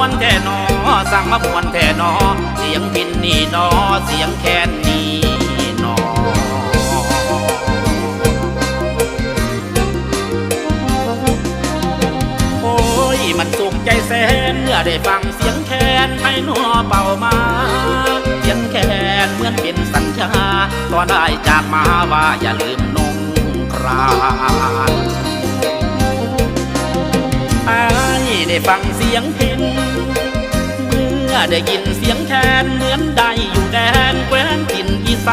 วนแท่นอสั่งมามวนแท่นอเสียงพินนี่นอเสียงแคนนี่นอโอ้ยมันสุขใจแสนเมื่อได้ฟังเสียงแคนให้นัวเป่ามาเสียงแคนเหมือนเป็นสัญญาตอนได้จากมาว่าอย่าลืมนงครานได้ฟังเสียงพินเมื่อได้ยินเสียงแคนเหมือนได้อยู่แดนแคว้นถิ่น